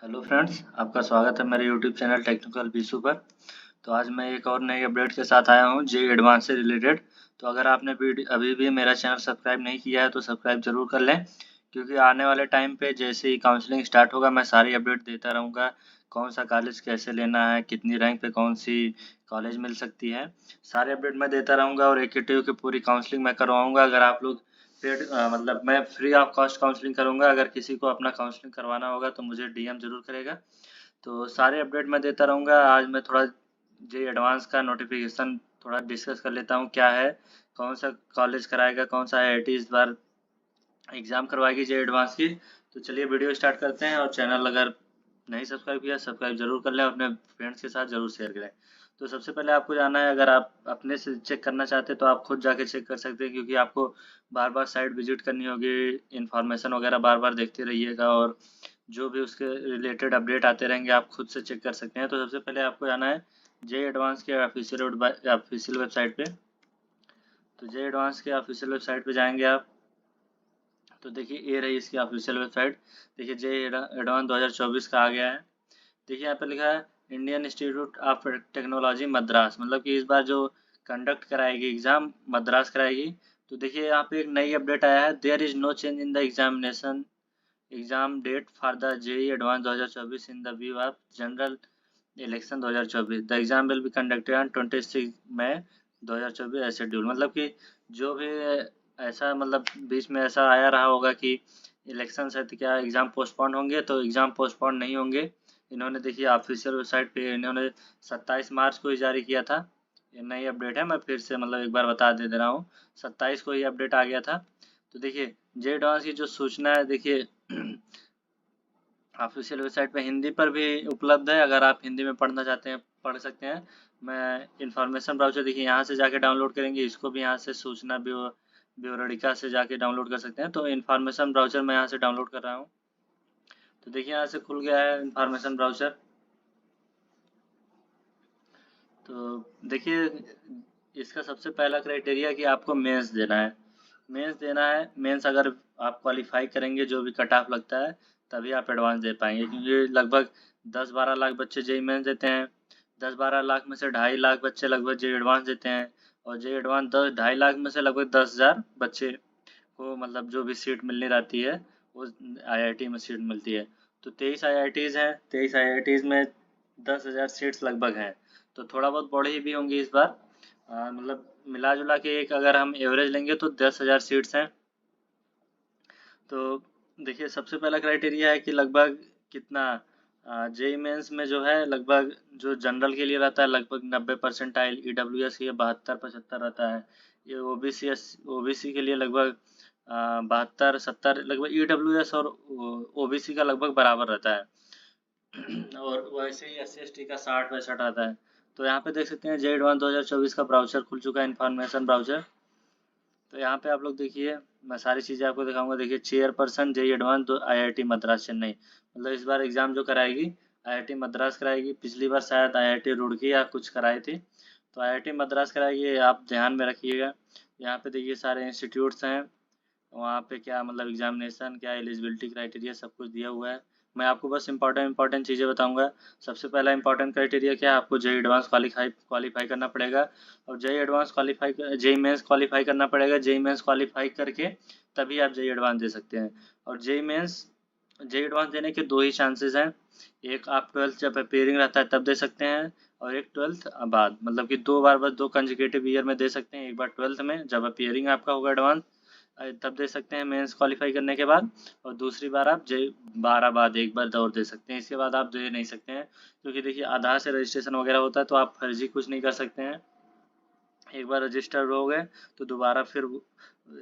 Hello friends, आपका स्वागत है मेरे यूट्यूब चैनल टेक्निकल बीसू पर। तो आज मैं एक और नई अपडेट के साथ आया हूँ जे एडवांस से रिलेटेड। तो अगर आपने अभी भी मेरा चैनल सब्सक्राइब नहीं किया है तो सब्सक्राइब जरूर कर लें, क्योंकि आने वाले टाइम पे जैसे ही काउंसलिंग स्टार्ट होगा मैं सारी अपडेट देता रहूँगा। कौन सा कॉलेज कैसे लेना है, कितनी रैंक पे कौन सी कॉलेज मिल सकती है, सारे अपडेट मैं देता रहूँगा। और एक की पूरी काउंसलिंग मैं करवाऊँगा। अगर आप लोग पेड मतलब मैं फ्री ऑफ कॉस्ट काउंसलिंग करूँगा। अगर किसी को अपना काउंसलिंग करवाना होगा तो मुझे डीएम ज़रूर करेगा। तो सारे अपडेट मैं देता रहूँगा। आज मैं थोड़ा जे एडवांस का नोटिफिकेशन थोड़ा डिस्कस कर लेता हूँ, क्या है, कौन सा कॉलेज कराएगा, कौन सा आईआईटी इस बार एग्ज़ाम करवाएगी जे एडवांस की। तो चलिए वीडियो स्टार्ट करते हैं। और चैनल अगर नहीं सब्सक्राइब किया सब्सक्राइब जरूर कर लें, अपने फ्रेंड्स के साथ ज़रूर शेयर करें। तो सबसे पहले आपको जाना है, अगर आप अपने से चेक करना चाहते हैं तो आप खुद जाके चेक कर सकते हैं, क्योंकि आपको बार बार साइट विजिट करनी होगी, इन्फॉर्मेशन वगैरह बार बार देखते रहिएगा, और जो भी उसके रिलेटेड अपडेट आते रहेंगे आप खुद से चेक कर सकते हैं। तो सबसे पहले आपको जाना है जे एडवांस के ऑफिशियल वेबसाइट पे। तो जे एडवांस के ऑफिशियल वेबसाइट पे जाएंगे आप। तो देखिए ये रही इसकी ऑफिशियल वेबसाइट। देखिए जे एडवांस 2024 का आ गया है। देखिए यहाँ पे लिखा है Indian institute of technology Madras, मतलब कि इस बार जो कंडक्ट कराएगी एग्जाम मद्रास कराएगी। तो देखिए यहाँ पे एक नई अपडेट आया है, there is no change in the examination exam date for the JEE advance 2024 in the view of general election 2024। The exam will be conducted on 26 May 2024 as schedule. मतलब कि जो भी ऐसा मतलब बीच में ऐसा आया रहा होगा कि इलेक्शन है तो क्या एग्ज़ाम पोस्टपोन होंगे, तो एग्ज़ाम पोस्टपोन नहीं होंगे। इन्होंने देखिए ऑफिशियल वेबसाइट पे इन्होंने 27 मार्च को ही जारी किया था। ये नई अपडेट है, मैं फिर से मतलब एक बार बता दे रहा हूँ। 27 को ही अपडेट आ गया था। तो देखिए जे एडवांस की जो सूचना है, देखिए ऑफिशियल वेबसाइट पे हिंदी पर भी उपलब्ध है। अगर आप हिंदी में पढ़ना चाहते हैं पढ़ सकते हैं। मैं इन्फॉर्मेशन ब्राउज़र देखिए यहाँ से जाके डाउनलोड करेंगे, इसको भी यहाँ से सूचना ब्यूरोडिका से जाके डाउनलोड कर सकते हैं। तो इन्फॉर्मेशन ब्राउज़र मैं यहाँ से डाउनलोड कर रहा हूँ। तो देखिए यहाँ से खुल गया है इन्फॉर्मेशन ब्राउज़र। तो देखिए इसका सबसे पहला क्राइटेरिया कि आपको मेंस देना है। मेंस देना है, मेंस अगर आप क्वालिफाई करेंगे जो भी कट ऑफ लगता है तभी आप एडवांस दे पाएंगे, क्योंकि लगभग 10-12 लाख बच्चे जेई मेंस देते हैं। 10-12 लाख में से 2.5 लाख बच्चे लगभग जेई एडवांस देते हैं। और जेई एडवांस 2.5 लाख में से लगभग 10,000 बच्चे को मतलब जो भी सीट मिलनी रहती है वो आईआईटी में सीट मिलती है। तो 23 आईआईटीज़ हैं, 23 आईआईटीज़ में 10,000 सीट्स लगभग हैं। तो थोड़ा बहुत बढ़ी भी होंगी इस बार। मतलब मिला जुला के एक अगर हम एवरेज लेंगे तो 10,000 सीट्स हैं। तो देखिए सबसे पहला क्राइटेरिया है कि लगभग कितना जेई मेंस में जो है लगभग जो जनरल के लिए रहता है लगभग 90 परसेंटाइल, ईडब्ल्यूएस के लिए 72-75 रहता है। ये ओबीसी के लिए लगभग 72-70 लगभग ईडब्ल्यूएस और ओबीसी का लगभग बराबर रहता है। और वैसे ही एससी/एसटी का 60-62 आता है। तो यहाँ पे देख सकते हैं जे एडवांस 2024 का ब्राउज़र खुल चुका है, इन्फॉर्मेशन ब्राउज़र। तो यहाँ पे आप लोग देखिए, मैं सारी चीज़ें आपको दिखाऊंगा। देखिए चेयरपर्सन जे एडवांस आईआईटी मद्रास चेन्नई, मतलब इस बार एग्ज़ाम जो कराएगी आईआईटी मद्रास कराएगी। पिछली बार शायद आईआईटी रुड़की या कुछ कराई थी, तो आईआईटी मद्रास कराएगी, आप ध्यान में रखिएगा। यहाँ पे देखिए सारे इंस्टीट्यूट्स हैं, वहाँ पे क्या मतलब एग्जामिनेशन क्या एलिजिबिलिटी क्राइटेरिया सब कुछ दिया हुआ है। मैं आपको बस इंपॉर्टेंट चीज़ें बताऊंगा। सबसे पहला इंपॉर्टेंट क्राइटेरिया क्या है, आपको जेई एडवांस क्वालिफाई करना पड़ेगा। और JEE advance qualify JEE mains qualify करना पड़ेगा। जेई मेंस क्वालिफाई करके तभी आप जेई एडवांस दे सकते हैं। और जेई एडवांस देने के दो ही चांसेस हैं। एक आप 12th जब अपेयरिंग रहता है तब दे सकते हैं, और एक 12th बाद, मतलब कि 2 बार बस 2 कंजिक्यूटिव ईयर में दे सकते हैं। एक बार 12th में जब अपेयरिंग आपका होगा एडवांस तब दे सकते हैं मेंस क्वालिफाई करने के बाद। और दूसरी बार आप जे 12 बाद एक बार और दे सकते हैं, इसके बाद आप दे नहीं सकते हैं। क्योंकि देखिए आधार से रजिस्ट्रेशन वगैरह होता है तो आप फर्जी कुछ नहीं कर सकते हैं। एक बार रजिस्टर हो गए तो दोबारा फिर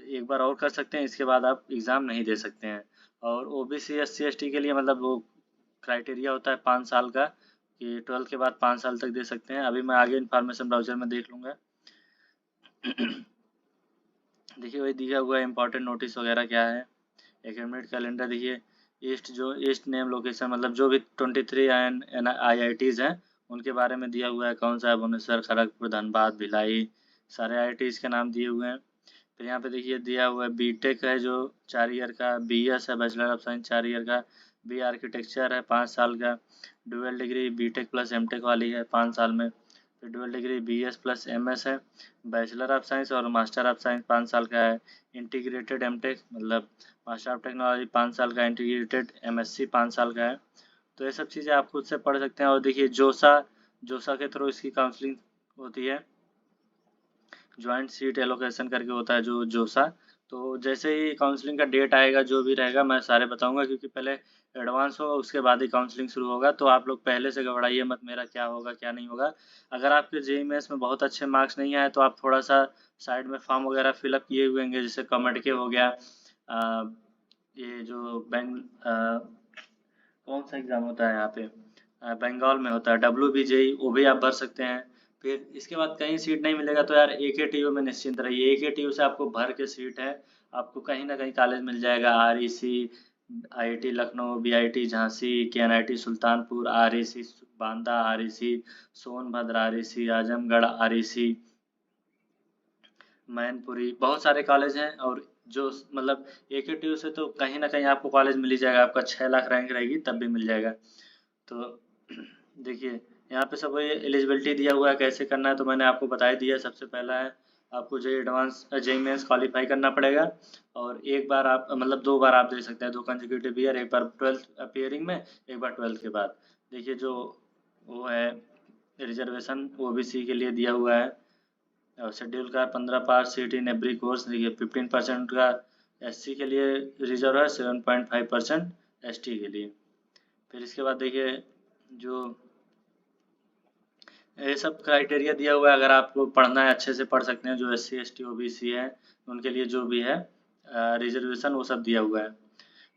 एक बार और कर सकते हैं, इसके बाद आप एग्ज़ाम नहीं दे सकते हैं। और ओबीसी एससी/एसटी के लिए मतलब वो क्राइटेरिया होता है 5 साल का, कि 12th के बाद 5 साल तक दे सकते हैं। अभी मैं आगे इन्फॉर्मेशन ब्राउज़र में देख लूँगा। देखिए वही दिया हुआ है इंपॉर्टेंट नोटिस वगैरह क्या है। एकेडमिक कैलेंडर देखिए, ईस्ट नेम लोकेशन मतलब जो भी 23 आईआईटीज़ हैं उनके बारे में दिया हुआ है। कौन सा है, भुवनेश्वर, खड़गपुर, धनबाद, भिलाई, सारे आईआईटीज़ के नाम दिए हुए हैं। फिर यहाँ पे देखिए दिया हुआ है बीटेक है जो 4 ईयर का, बीएस है बैचलर ऑफ साइंस 4 ईयर का, बी आर्किटेक्चर है 5 साल का, dual degree BTech plus MTech वाली है 5 साल में, फिर dual degree BS plus MS है, बैचलर ऑफ साइंस और मास्टर ऑफ साइंस 5 साल का है, इंटीग्रेटेड एमटेक मतलब मास्टर ऑफ टेक्नोलॉजी 5 साल का, इंटीग्रेटेड एमएससी 5 साल का है। तो ये सब चीज़ें आप खुद से पढ़ सकते हैं। और देखिए जोसा के थ्रू इसकी काउंसलिंग होती है, ज्वाइंट सीट एलोकेशन करके होता है जो जोसा। तो जैसे ही काउंसलिंग का डेट आएगा जो भी रहेगा मैं सारे बताऊंगा, क्योंकि पहले एडवांस होगा उसके बाद ही काउंसलिंग शुरू होगा। तो आप लोग पहले से घबराइए मत मेरा क्या होगा क्या नहीं होगा। अगर आपके जेईई मेंस में बहुत अच्छे मार्क्स नहीं आए तो आप थोड़ा सा साइड में फॉर्म वगैरह फिलअप किए हुए होंगे, जैसे कमेंट के हो गया, ये जो कौन सा एग्ज़ाम होता है यहाँ पे, बंगाल में होता है WBJEE, वो भी आप भर सकते हैं। फिर इसके बाद कहीं सीट नहीं मिलेगा तो यार AKTU में निश्चिंत रहिए, AKTU से आपको भर के सीट है, आपको कहीं ना कहीं कॉलेज मिल जाएगा। REC, IIT Lucknow, BIT Jhansi, KNIT Sultanpur, REC Banda, REC Sonbhadra, REC Azamgarh, REC Mainpuri, बहुत सारे कॉलेज हैं। और जो मतलब AKTU से तो कहीं ना कहीं आपको कॉलेज मिल ही जाएगा, आपका 6 लाख रैंक रहेगी तब भी मिल जाएगा। तो देखिए यहाँ पे सब ये एलिजिबिलिटी दिया हुआ है कैसे करना है, तो मैंने आपको बता ही दिया। सबसे पहला है आपको जेईई मेंस क्वालिफाई करना पड़ेगा, और एक बार आप मतलब 2 बार आप दे सकते हैं, 2 कंसेक्यूटिव ईयर, एक बार 12th अपीयरिंग में, एक बार 12th के बाद। देखिए जो वो है रिजर्वेशन OBC के लिए दिया हुआ है, और शेड्यूल का 15 पास सीट इन एवरी कोर्स, देखिए 15% का SC के लिए रिजर्व है, 7.5% ST के लिए। फिर इसके बाद देखिए जो ये सब क्राइटेरिया दिया हुआ है, अगर आपको पढ़ना है अच्छे से पढ़ सकते हैं। जो SC ST OBC है उनके लिए जो भी है रिजर्वेशन वो सब दिया हुआ है।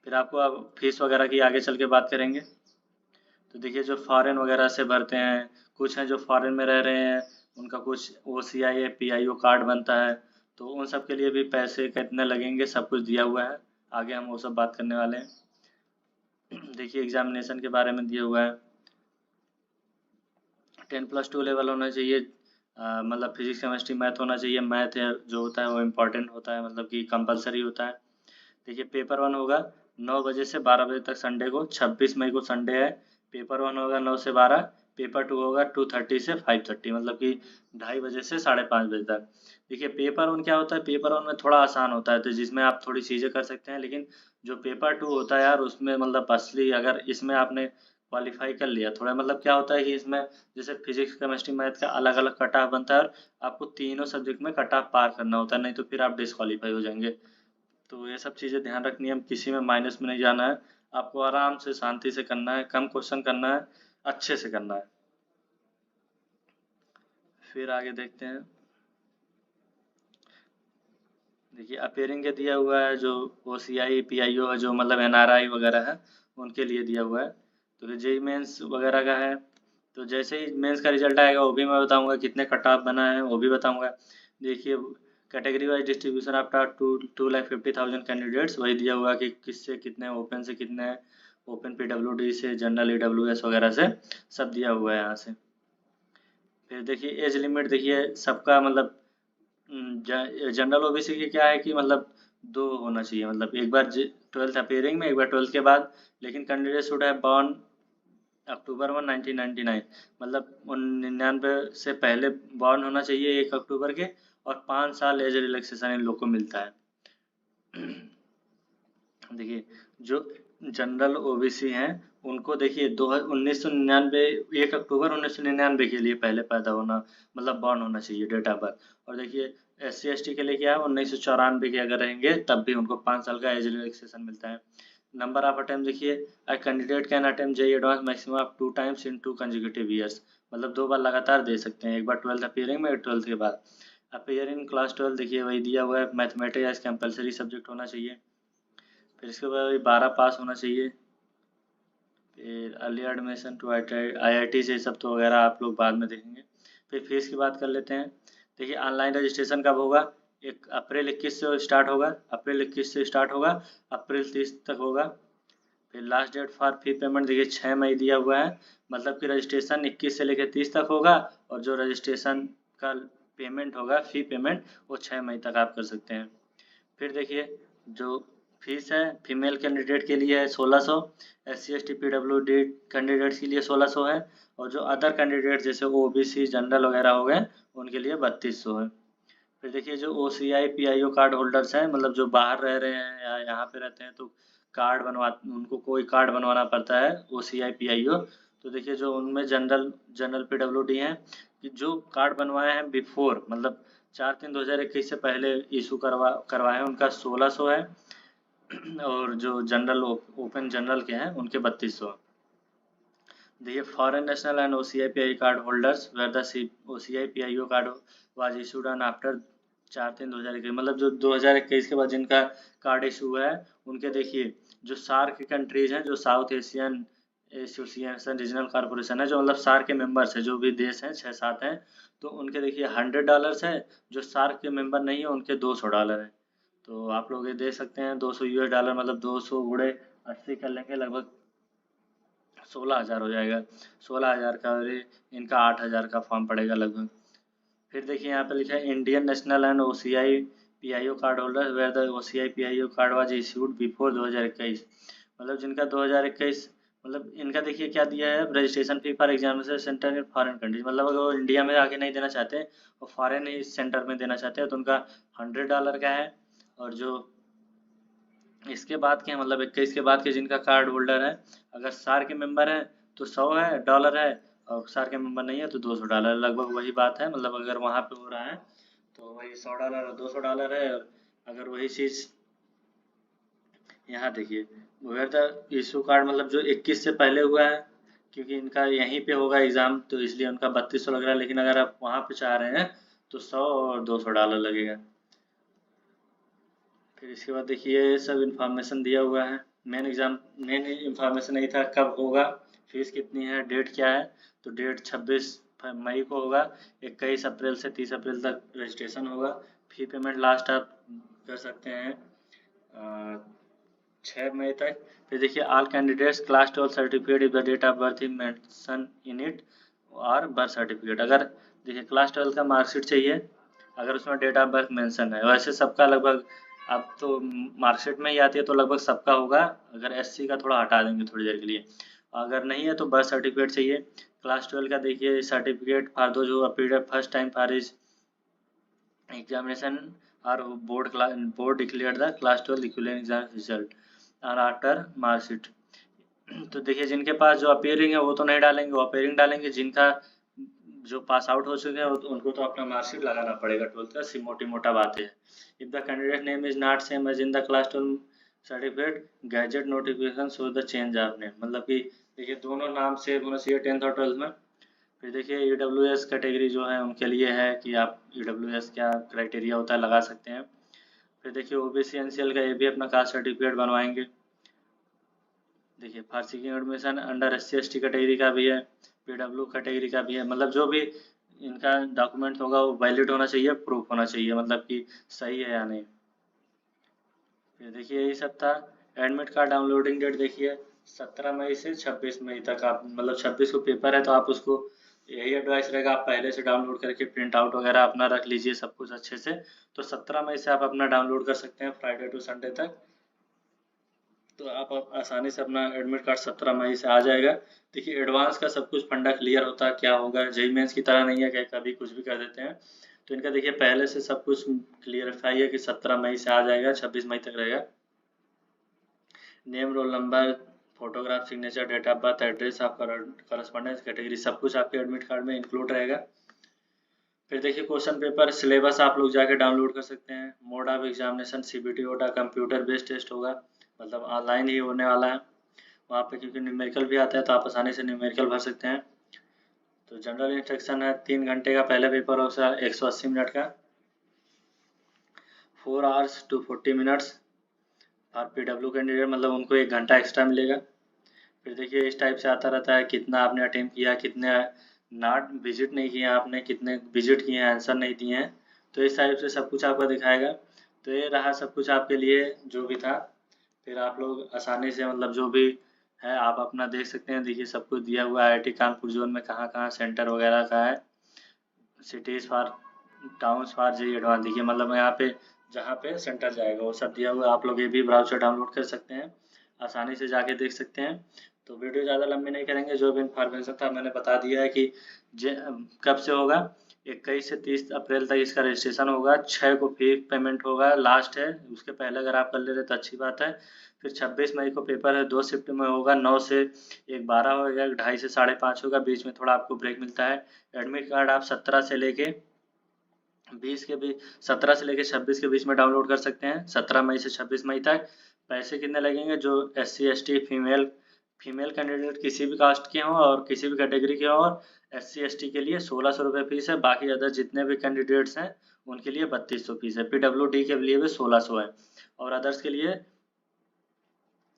फिर आपको अब फीस वगैरह की आगे चल के बात करेंगे। तो देखिए जो फॉरेन वगैरह से भरते हैं, कुछ हैं जो फॉरेन में रह रहे हैं, उनका कुछ OCI PIO कार्ड बनता है, तो उन सब के लिए भी पैसे कितने लगेंगे सब कुछ दिया हुआ है, आगे हम वो सब बात करने वाले हैं। देखिए एग्जामिनेशन के बारे में दिया हुआ है, 10+2 लेवल होना चाहिए, मतलब फिजिक्स केमिस्ट्री मैथ होना चाहिए। मैथ जो होता है वो इम्पोर्टेंट होता है, मतलब कि कंपलसरी होता है। देखिए पेपर 1 होगा 9 बजे से 12 बजे तक संडे को, 26 मई को संडे है। पेपर 1 होगा 9 से 12, पेपर 2 होगा 2:30 से 5:30, मतलब कि 2:30 बजे से 5:30 बजे तक। देखिए पेपर 1 क्या होता है, पेपर 1 में थोड़ा आसान होता है, तो जिसमें आप थोड़ी चीज़ें कर सकते हैं। लेकिन जो पेपर 2 होता है यार उसमें मतलब असली, अगर इसमें आपने क्वालिफाई कर लिया थोड़ा, मतलब क्या होता है कि इसमें जैसे फिजिक्स केमिस्ट्री मैथ का अलग अलग कट ऑफ बनता है, और आपको तीनों सब्जेक्ट में कट ऑफ पार करना होता है, नहीं तो फिर आप डिस्क्वालीफाई हो जाएंगे। तो ये सब चीज़ें ध्यान रखनी है, किसी में माइनस में नहीं जाना है, आपको आराम से शांति से करना है, कम क्वेश्चन करना है, अच्छे से करना है। फिर आगे देखते हैं। देखिए अपेयरिंग के दिया हुआ है, जो OCI PIO है, जो मतलब NRI वगैरह है उनके लिए दिया हुआ है। तो जेई मेंस वगैरह का है, तो जैसे ही मेंस का रिजल्ट आएगा वो भी मैं बताऊंगा, कितने कट ऑफ बना है वो भी बताऊंगा। देखिए कैटेगरी वाइज डिस्ट्रीब्यूशन आपका 2,50,000 कैंडिडेट्स, वही दिया हुआ कि किससे कितने, ओपन से कितने, ओपन PWD से, जनरल EWS वगैरह से, सब दिया हुआ है यहाँ से। फिर देखिए एज लिमिट, देखिए सबका मतलब जनरल OBC की क्या है कि मतलब 2 होना चाहिए, मतलब एक बार 12th अपीयरिंग में, एक बार 12th के बाद। लेकिन कैंडिडेट शुड हैव बॉर्न अक्टूबर 1 1999, मतलब 99 से पहले बॉर्न होना चाहिए 1 अक्टूबर के, और 5 साल एज रिलैक्सेशन इन लोग को मिलता है। देखिए जो जनरल OBC हैं उनको देखिए 1999, 1 अक्टूबर 1999 के लिए पहले पैदा होना, मतलब बॉर्न होना चाहिए डेट ऑफ बर्थ। और देखिए SC ST के लिए क्या है, 1994 के अगर रहेंगे तब भी उनको 5 साल का एज रिलैक्सेशन मिलता है। नंबर ऑफ अटेम्प्ट देखिए, a candidate can attempt JEE advance maximum of 2 times in 2 consecutive years, मतलब 2 बार लगातार दे सकते हैं, एक बार 12th अपीयरिंग में, 12th के बाद। अपीयरिंग क्लास 12 देखिए वही दिया हुआ है, मैथमेटिक्स एज कंपलसरी सब्जेक्ट होना चाहिए। फिर इसके बाद 12 पास होना चाहिए। फिर अर्ली एडमिशन टू IIT से, सब तो वगैरह आप लोग बाद में देखेंगे। फिर फीस की बात कर लेते हैं। देखिए ऑनलाइन रजिस्ट्रेशन कब होगा, 1 अप्रैल 21 से स्टार्ट होगा, अप्रैल 21 से स्टार्ट होगा, अप्रैल 30 तक होगा। फिर last date for fee payment देखिए 6 मई दिया हुआ है, मतलब कि रजिस्ट्रेशन 21 से लेकर 30 तक होगा, और जो रजिस्ट्रेशन का पेमेंट होगा, फ़ी पेमेंट, वो 6 मई तक आप कर सकते हैं। फिर देखिए जो फीस है फीमेल कैंडिडेट के लिए है 1600, SC ST PWD कैंडिडेट्स के लिए 1600 है, और जो अदर कैंडिडेट जैसे OBC जनरल वगैरह हो गए उनके लिए 3200 है। फिर देखिए जो OCI PIO कार्ड होल्डर्स हैं, मतलब जो बाहर रह रहे हैं या यहाँ पे रहते हैं तो कार्ड बनवा उनको कोई कार्ड बनवाना पड़ता है OCI PIO। तो देखिए जो उनमें जनरल PWD हैं, कि जो कार्ड बनवाए हैं बिफोर मतलब 4/3/2021 से पहले इशू करवाए हैं उनका 1600 है, और जो जनरल ओपन जनरल के हैं उनके 3200। देखिए foreign national and OCI PIO card holders where the OCI PIO card was issued on after 4/3/2021, मतलब जो 2021 के बाद जिनका कार्ड इशू हुआ है उनके देखिए जो सार्क कंट्रीज हैं, जो south Asian association regional corporation है, जो मतलब सार्क के मेंबर्स है, जो भी देश हैं 6-7 हैं, तो उनके देखिए $100 है। जो सार्क के मेंबर नहीं है उनके $200 है। तो आप लोग ये देख सकते हैं $200 मतलब 200 गुणे 80 कर लेंगे, लगभग 16,000 हो जाएगा। 16,000 का, और इनका 8,000 का फॉर्म पड़ेगा लगभग। फिर देखिए यहाँ पे लिखा है Indian national and OCI PIO card holder where the OCI PIO card was issued before 2021, मतलब जिनका 2021 मतलब इनका देखिए क्या दिया है, registration fee for examination centre in foreign countries, मतलब अगर वो इंडिया में आके नहीं देना चाहते और फॉरेन ही सेंटर में देना चाहते हैं तो उनका $100 का है। और जो इसके बाद के मतलब 21 के बाद के जिनका कार्ड होल्डर है, अगर सार के मेंबर हैं तो 100 है डॉलर है, और सार के मेंबर नहीं है तो $200, लगभग वही बात है। मतलब अगर वहाँ पे हो रहा है तो वही $100 और $200 है। और अगर वही चीज़ यहाँ देखिए वेयर द इशू कार्ड, मतलब जो 21 से पहले हुआ है, क्योंकि इनका यहीं पे होगा एग्ज़ाम तो इसलिए उनका 3200 लग रहा है, लेकिन अगर आप वहाँ पे चाह रहे हैं तो 100 और $200 लगेगा। फिर इसके बाद देखिए ये सब इन्फॉर्मेशन दिया हुआ है। मेन इन्फॉर्मेशन नहीं था कब होगा, फीस कितनी है, डेट क्या है। तो डेट 26 मई को होगा, 21 अप्रैल से 30 अप्रैल तक रजिस्ट्रेशन होगा। फी पेमेंट लास्ट आप कर सकते हैं 6 मई तक। फिर देखिए all candidates class 12 certificate if the date of birth is mention in it, और बर्थ सर्टिफिकेट, अगर देखिए क्लास 12 का मार्कशीट चाहिए अगर उसमें डेट ऑफ बर्थ मेंशन है। वैसे सबका लगभग अब तो मार्कशीट में ही आती है तो लगभग सबका होगा, अगर SC का थोड़ा हटा देंगे थोड़ी देर के लिए। अगर नहीं है तो बर्थ सर्टिफिकेट चाहिए। क्लास 12 का देखिए सर्टिफिकेट फॉर दो जो appeared first time for is examination और board declare the class 12 equivalent exam result और आफ्टर मार्कशीट। तो देखिए जिनके पास जो अपीयरिंग है वो तो नहीं डालेंगे, वो अपीयरिंग डालेंगे। जिनका जो पास आउट हो चुके हैं उनको तो अपना मार्कशीट लगाना पड़ेगा 12th का, मोटी मोटा बात है। If the candidate name is not same as in the class 12 certificate gazette notification show the change of name, मतलब कि देखिए दोनों नाम सेम होना चाहिए 10th और 12th में। फिर देखिए EWS कैटेगरी जो है उनके लिए है कि आप EWS क्या क्राइटेरिया होता है लगा सकते हैं। फिर देखिए OBC NCL का ये भी अपना कास्ट सर्टिफिकेट बनवाएंगे। देखिए for seeking admission under SC ST category का भी है, PW कैटेगरी का भी है, मतलब जो भी इनका डॉक्यूमेंट होगा वो वैलिड होना चाहिए, प्रूफ होना चाहिए, मतलब कि सही है या नहीं। फिर देखिए यही सब था। एडमिट कार्ड डाउनलोडिंग डेट देखिए 17 मई से 26 मई तक, आप मतलब 26 को पेपर है तो आप उसको यही एडवाइस रहेगा आप पहले से डाउनलोड करके प्रिंट आउट वगैरह अपना रख लीजिए सब कुछ अच्छे से। तो 17 मई से आप अपना डाउनलोड कर सकते हैं फ्राइडे टू संडे तक। तो आप आसानी से अपना एडमिट कार्ड 17 मई से आ जाएगा। देखिए एडवांस का सब कुछ फंडा क्लियर होता है, क्या होगा जेईई मेंस की तरह नहीं है कि कभी कुछ भी कर देते हैं। तो इनका देखिए पहले से सब कुछ क्लियरफाई है कि 17 मई से आ जाएगा, 26 मई तक रहेगा। Name, roll number, photograph, signature, date of birth, address, आपका करस्पॉन्डेंस कैटेगरी सब कुछ आपके एडमिट कार्ड में इंक्लूड रहेगा। फिर देखिए क्वेश्चन पेपर सिलेबस आप लोग जाके डाउनलोड कर सकते हैं। मोड ऑफ एग्जामिनेशन CBT होगा, कंप्यूटर बेस्ड टेस्ट होगा, मतलब ऑनलाइन ही होने वाला है वहाँ पे, क्योंकि न्यूमेरिकल भी आता है तो आप आसानी से न्यूमेरिकल भर सकते हैं। तो जनरल इंस्ट्रक्शन है 3 घंटे का पहला पेपर होगा 180 मिनट का, 4 hours to 40 minutes और PW कैंडिडेट मतलब उनको 1 घंटा एक्स्ट्रा मिलेगा। फिर देखिए इस टाइप से आता रहता है कितना आपने अटेम्प्ट किया, कितने नॉट विजिट नहीं किए आपने, कितने विजिट किए हैं आंसर नहीं दिए हैं, तो इस टाइप से सब कुछ आपको दिखाएगा। तो ये रहा सब कुछ आपके लिए जो भी था। फिर आप लोग आसानी से मतलब जो भी है आप अपना देख सकते हैं। देखिए सब कुछ दिया हुआ है IIT कानपुर जोन में कहाँ कहाँ सेंटर वगैरह का है, cities for towns for JEE advance देखिए, मतलब यहाँ पे जहाँ पे सेंटर जाएगा वो सब दिया हुआ है। आप लोग ये भी ब्राउज़र डाउनलोड कर सकते हैं, आसानी से जाके देख सकते हैं। तो वीडियो ज़्यादा लंबी नहीं करेंगे, जो भी इन्फॉर्मेशन था मैंने बता दिया है कि कब से होगा। 21 से 30 अप्रैल तक इसका रजिस्ट्रेशन होगा। 6 को फी पेमेंट होगा, लास्ट है। उसके पहले अगर आप कर ले रहे तो अच्छी बात है। फिर 26 मई को पेपर है, 2 शिफ्ट में होगा, 9 से 1 12 होगा, 2:30 से 5:30 होगा, बीच में थोड़ा आपको ब्रेक मिलता है। एडमिट कार्ड आप 17 से लेके 20 के बीच 17 से लेके 26 के बीच में डाउनलोड कर सकते हैं, 17 मई से 26 मई तक। पैसे कितने लगेंगे? जो SC ST फीमेल कैंडिडेट किसी भी कास्ट के हों और किसी भी कैटेगरी के हों, और SC ST के लिए 1600 रुपये फीस है। बाकी अदर जितने भी कैंडिडेट्स हैं उनके लिए 3200 फीस है। PWD के लिए भी 1600 है, और अदर्स के लिए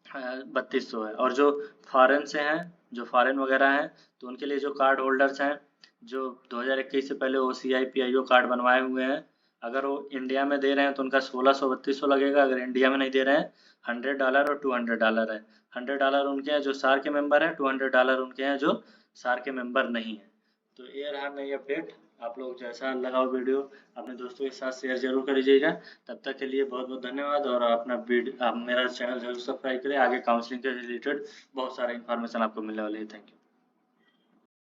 3200 है। और जो फॉरेन से हैं, जो फॉरेन वगैरह हैं, तो उनके लिए जो कार्ड होल्डर्स हैं, जो 2021 से पहले OCI PIO कार्ड बनवाए हुए हैं, अगर वो इंडिया में दे रहे हैं तो उनका 1600-3200 लगेगा। अगर इंडिया में नहीं दे रहे हैं, $100 और $200 है। $100 उनके हैं जो सार के मेंबर हैं, $200 उनके हैं जो सार के मेंबर नहीं हैं। तो ये रहा नई अपडेट। आप लोग जैसा लगाओ वीडियो अपने दोस्तों के साथ शेयर जरूर करिएगा। तब तक के लिए बहुत बहुत धन्यवाद, और अपना आप मेरा चैनल जरूर सब्सक्राइब करें। आगे काउंसलिंग के रिलेटेड बहुत सारा इन्फॉर्मेशन आपको मिलने वाली है। Thank you.